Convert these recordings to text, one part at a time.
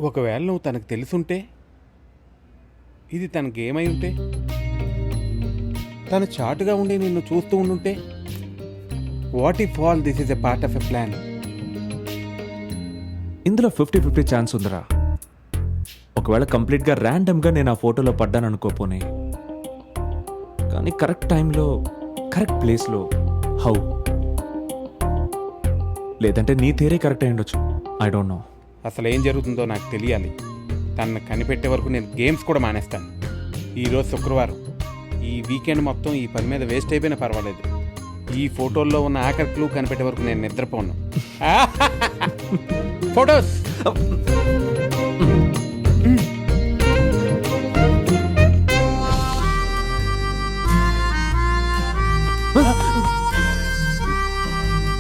ఒకవేళ నువ్వు తనకు తెలుసుంటే, ఇది తనకేమై ఉంటే, తను చాటుగా ఉండి నిన్ను చూస్తూ ఉండుంటే, what if all this is a part of a plan? ఇందులో 50-50 ఛాన్స్ ఉందిరా. ఒకవేళ కంప్లీట్గా ర్యాండమ్గా నేను ఆ ఫోటోలో పడ్డాను అనుకోపోనే, కానీ కరెక్ట్ టైంలో కరెక్ట్ ప్లేస్లో హౌ? లేదంటే నీ థియరీ కరెక్ట్ అయి ఉండొచ్చు. I don't know. అసలు ఏం జరుగుతుందో నాకు తెలియాలి. తనను కనిపెట్టే వరకు నేను గేమ్స్ కూడా మానేస్తాను. ఈరోజు శుక్రవారం, ఈ వీకెండ్ మొత్తం ఈ పని మీద వేస్ట్ అయిపోయినా పర్వాలేదు. ఈ ఫోటోల్లో ఉన్న ఆఖరి క్లూ కనిపెట్టే వరకు నేను నిద్రపోను. ఫోటోస్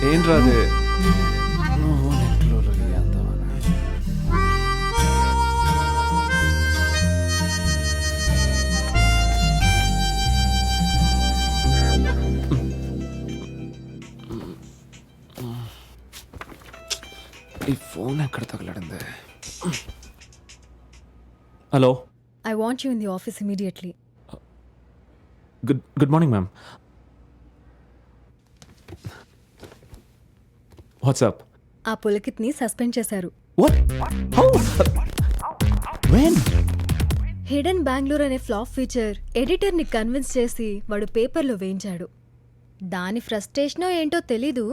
ఏంట్రా అదే? ఈ ఫోన్ ఎక్కడ తగలడింది? Hello, I want you in the office immediately. Good morning ma'am. What's up? ఆ పులకిత్ని సస్పెండ్ చేశారు. What? How? When? Hidden Bengaluru అనే ఫ్లాప్ ఫీచర్ ఎడిటర్ని కన్విన్స్ చేసి వాడు పేపర్లో వేయించాడు. దాని ఫ్రస్ట్రేషనో ఏంటో తెలీదు,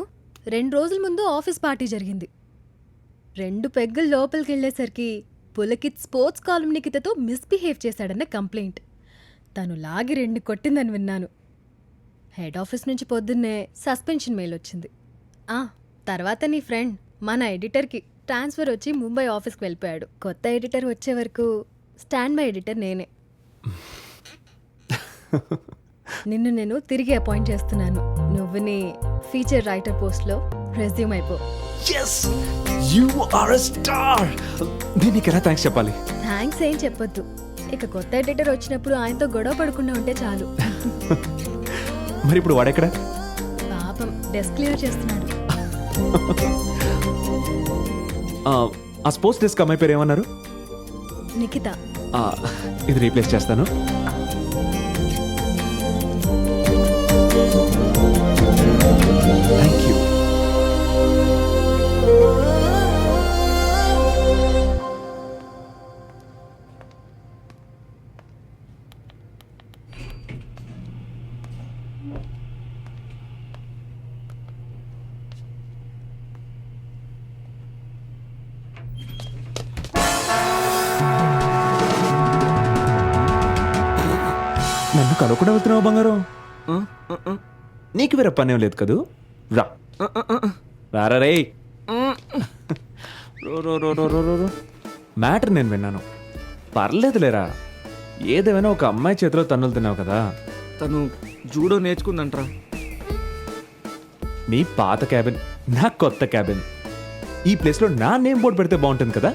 2 రోజుల ముందు ఆఫీస్ పార్టీ జరిగింది. 2 పెగ్గులు లోపలికి వెళ్ళేసరికి Pulkit sports column నిఖితతో misbehave చేశాడన్న complaint. తను లాగి 2 కొట్టిందని విన్నాను. హెడ్ ఆఫీస్ నుంచి పొద్దున్నే సస్పెన్షన్ మెయిల్ వచ్చింది. తర్వాత నీ ఫ్రెండ్ మన ఎడిటర్కి ట్రాన్స్ఫర్ వచ్చి ముంబై ఆఫీస్కి వెళ్ళిపోయాడు. కొత్త ఎడిటర్ వచ్చే వరకు స్టాండ్ బై ఎడిటర్ నేనే. నిన్ను నేను తిరిగి అపాయింట్ చేస్తున్నాను. నువ్వు నీ ఫీచర్ రైటర్ పోస్ట్లో రెజ్యూమ్ అయిపో. Yes! You are a star! నేను నీకు ఎలా థ్యాంక్స్ చెప్పాలి? థ్యాంక్స్ ఏం చెప్పొద్దు. ఇక కొత్త ఎడిటర్ వచ్చినప్పుడు ఆయనతో గొడవ పడకుండా ఉంటే చాలు. మరి ఇప్పుడు వాడెక్కడ? పాపం డెస్క్ క్లియర్ చేస్తున్నాడు. ఆ స్పోర్ట్స్ డెస్క్ అమ్మాయి పేరు ఏమన్నారు? నిఖిత. ఇది రీప్లేస్ చేస్తాను. Thank you. నన్ను కలవకుండా వెళ్తున్నావు బంగారం? నీకు వేరే పనేం లేదు కదూ? రా రారా రే. మ్యాటర్ నేను విన్నాను. పర్లేదులేరా, ఏదేమైనా ఒక అమ్మాయి చేతిలో తన్నులు తిన్నావు కదా. తను జూడో నేర్చుకుందంట్రా. నీ పాత క్యాబిన్, నా కొత్త క్యాబిన్, ఈ ప్లేస్లో నా నేమ్ బోర్డు పెడితే బాగుంటుంది కదా.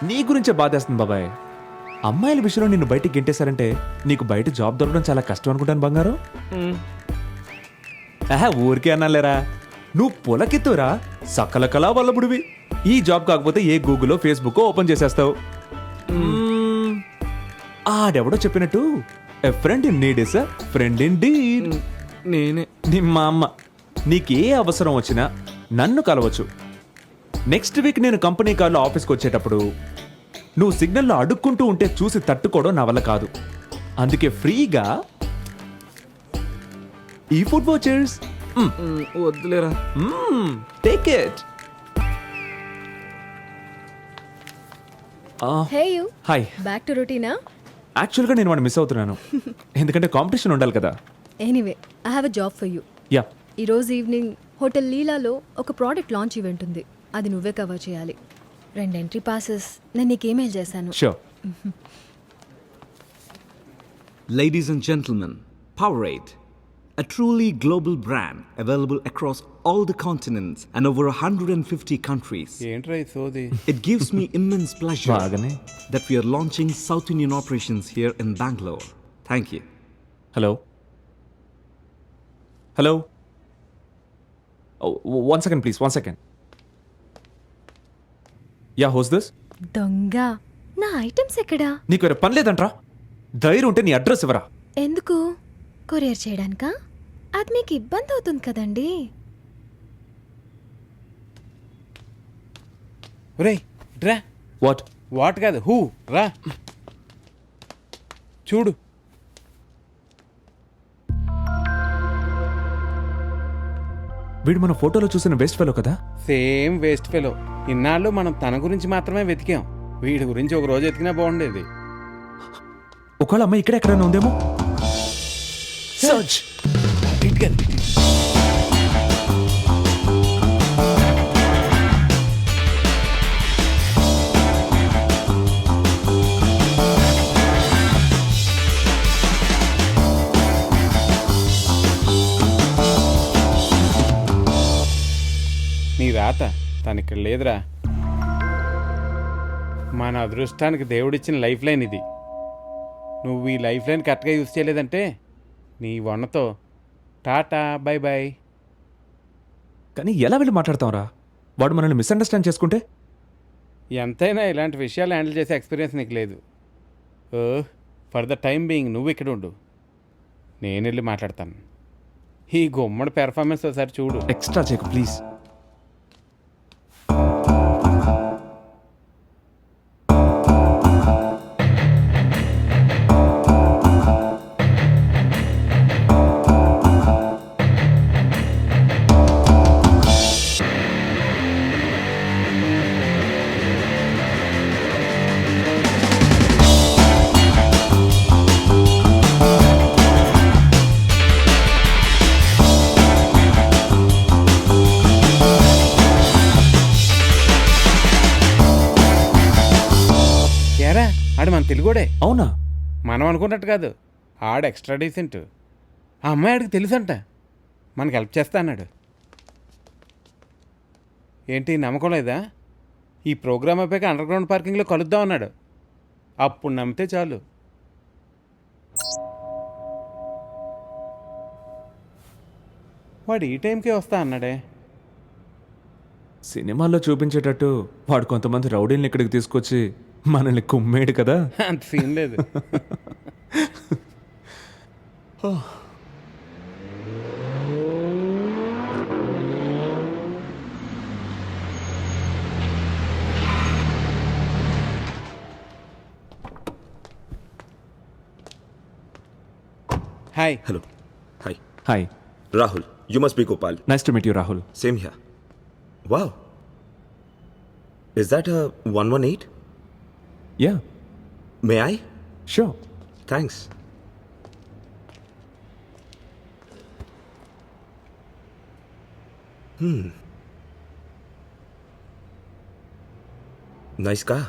నీ గురించే బాధేస్తుంది బాబాయ్. అమ్మాయిల విషయంలో నిన్ను బయటికి గెంటేశారంటే నీకు బయట జాబ్ దొరకడం చాలా కష్టం అనుకుంటాను బంగారం. ఊరికే అన్నాలేరా, నువ్వు పులకెత్తురా, సకల కళా వల్లబుడివి. ఈ జాబ్ కాకపోతే ఏ గూగుల్లో ఫేస్బుక్ ఓపెన్ చేసేస్తావు. ఆడెవడో చెప్పినట్టు a friend in need is a friend indeed. నేనే. నిమ్మ అమ్మ, నీకే అవసరం వచ్చినా నన్ను కలవచ్చు. నెక్స్ట్ వీక్ నేను కంపెనీ కార్లో ఆఫీస్కి వచ్చేటప్పుడు నువ్వు సిగ్నల్లో అడుక్కుంటూ ఉంటే చూసి తట్టుకోవడం నా వల్ల కాదు. అందుకే ఫ్రీగా ఈ ఫుడ్ వోచర్స్ వద్దులేరా. Take it. Hey you. Hi. Back to రొటీనా? యాక్చువల్గా నేను వాడిని మిస్ అవుతున్నాను, ఎందుకంటే కాంపిటీషన్ ఉండాలి కదా. Anyway, I have a job for you. Yeah. ఈరోజు ఈవినింగ్ హోటల్ లీలాలో ఒక ప్రోడక్ట్ లాంచ్ ఈవెంట్ ఉంది. అది నువ్వే కవర్ చేయాలి. 2 ఎంట్రీ పాసెస్ నేను నీకు ఈమెయిల్ చేశాను. Sure. Ladies and gentlemen, Powerade, a truly global brand available across all the continents and over 150 countries. ఏంట్రా ఈ సోది? It gives me immense pleasure బాగానే. that we are launching South Indian operations here in Bangalore. Thank you. Hello hello, 1 second please, 1 second. Yeah who's this? దొంగ, నా items ఎక్కడా? నీకు వేరే పని లేదంట్రా? ధైర్యం ఉంటే నీ అడ్రస్ ఇవ్వరా? ఎందుకు? కొరియర్ చేయడానికా? అది మీకు ఇబ్బంది అవుతుంది కదండి. ఒరేయ్ రా. వాట్? వాట్ కాదు, హూ రా. చూడు. వీడు మన ఫోటోలో చూసిన వేస్ట్ ఫెలో కదా? Same waste fellow. ఇన్నాళ్ళు మనం తన గురించి మాత్రమే వెతికాం. వీడి గురించి ఒక రోజు ఎతికినా బాగుండేది. ఒకవేళ అమ్మాయి ఇక్కడ ఎక్కడైనా ఉందేమో. సర్చ్. నీ రాత తను ఇక్కడ లేదురా. మన అదృష్టానికి దేవుడిచ్చిన లైఫ్ లైన్ ఇది. నువ్వు ఈ లైఫ్ లైన్ కరెక్ట్గా యూజ్ చేయలేదంటే నీ వన్నతో టాటా బై బాయ్. కానీ ఎలా వెళ్ళి మాట్లాడతాంరా? వాడు మనల్ని మిస్అండర్స్టాండ్ చేసుకుంటే? ఎంతైనా ఇలాంటి విషయాలు హ్యాండిల్ చేసే ఎక్స్పీరియన్స్ నీకు లేదు. ఓ, ఫర్ ద టైం బీయింగ్ నువ్వు ఇక్కడ ఉండు, నేను వెళ్ళి మాట్లాడతాను. ఈ గుమ్మడి పెర్ఫార్మెన్స్ ఒకసారి చూడు. ఎక్స్ట్రా చేయకు ప్లీజ్. ఏరా, ఆడు మన తెలుగుడే. అవునా? మనం అనుకున్నట్టు కాదు, ఆడు ఎక్స్ట్రా డీసెంట్. ఆ అమ్మాయి ఆడికి తెలుసంట, మనకు హెల్ప్ చేస్తా అన్నాడు. ఏంటి నమ్మకం లేదా? ఈ ప్రోగ్రామ్ అయిపోయాక అండర్ గ్రౌండ్ పార్కింగ్లో కలుద్దాం అన్నాడు. అప్పుడు నమ్మితే చాలు. వాడు ఈ టైంకే వస్తా అన్నాడే. సినిమాల్లో చూపించేటట్టు వాడు కొంతమంది రౌడీల్ని ఇక్కడికి తీసుకొచ్చి మనల్ని కుమ్మేడు కదా. అంత సీన్ లేదు. Hi. Hello. Hi. Hi. Rahul. You must be Gopal. Nice to meet you Rahul. Same here. Wow. Is that a 118? Yeah May I? Sure. Thanks. Nice car.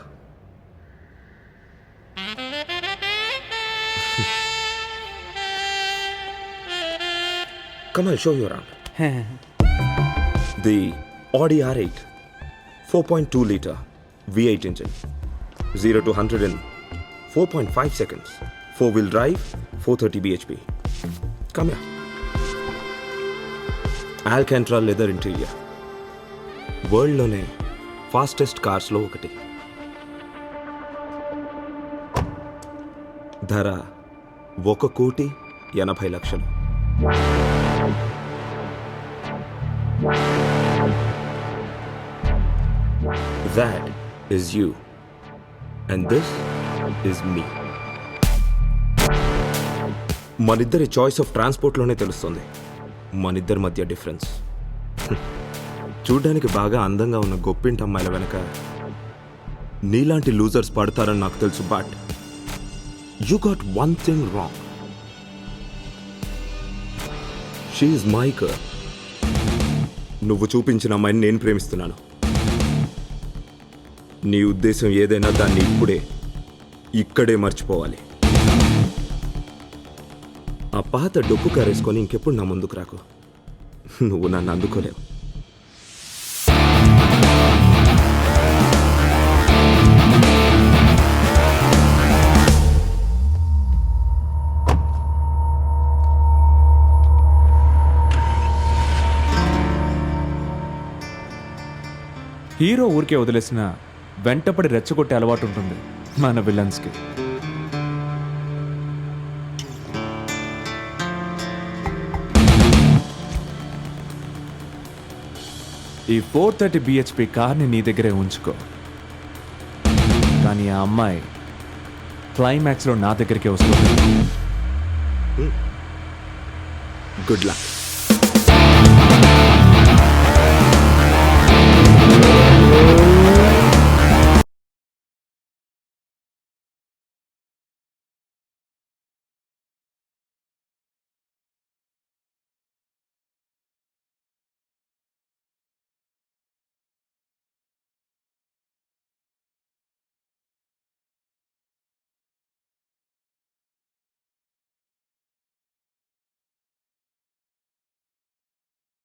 Come, I'll show you around. The Audi R8, 4.2 liter V8 engine, 0 to 100 in 4.5 seconds, 4-wheel drive, 430 bhp. Come here. Alcantara leather interior. World lone fastest cars lo okati. Dhara 1,80,80,00,000. That is you. And this is me. మనిద్దరి choice of ట్రాన్స్పోర్ట్లోనే తెలుస్తుంది మనిద్దరి మధ్య difference. చూడ్డానికి బాగా అందంగా ఉన్న గొప్పింటి అమ్మాయిల వెనక నీలాంటి లూజర్స్ పడతారని నాకు తెలుసు. But you got one thing wrong. She is my girl. నువ్వు చూపించిన అమ్మాయిని నేను ప్రేమిస్తున్నాను. నీ ఉద్దేశం ఏదైనా దాన్ని ఇక్కడే మర్చిపోవాలి. ఆ పాత డొక్కు కారేసుకొని ఇంకెప్పుడు నా ముందుకు రాకు. నువ్వు నన్ను అందుకోలేవు. హీరో ఊరికే వదిలేసిన వెంటపడి రెచ్చగొట్టే అలవాటు ఉంటుంది మన విలన్స్కి. ఈ 430 BHP కార్ని నీ దగ్గరే ఉంచుకో. కానీ ఆ అమ్మాయి క్లైమాక్స్లో నా దగ్గరికే వస్తుంది. Good luck.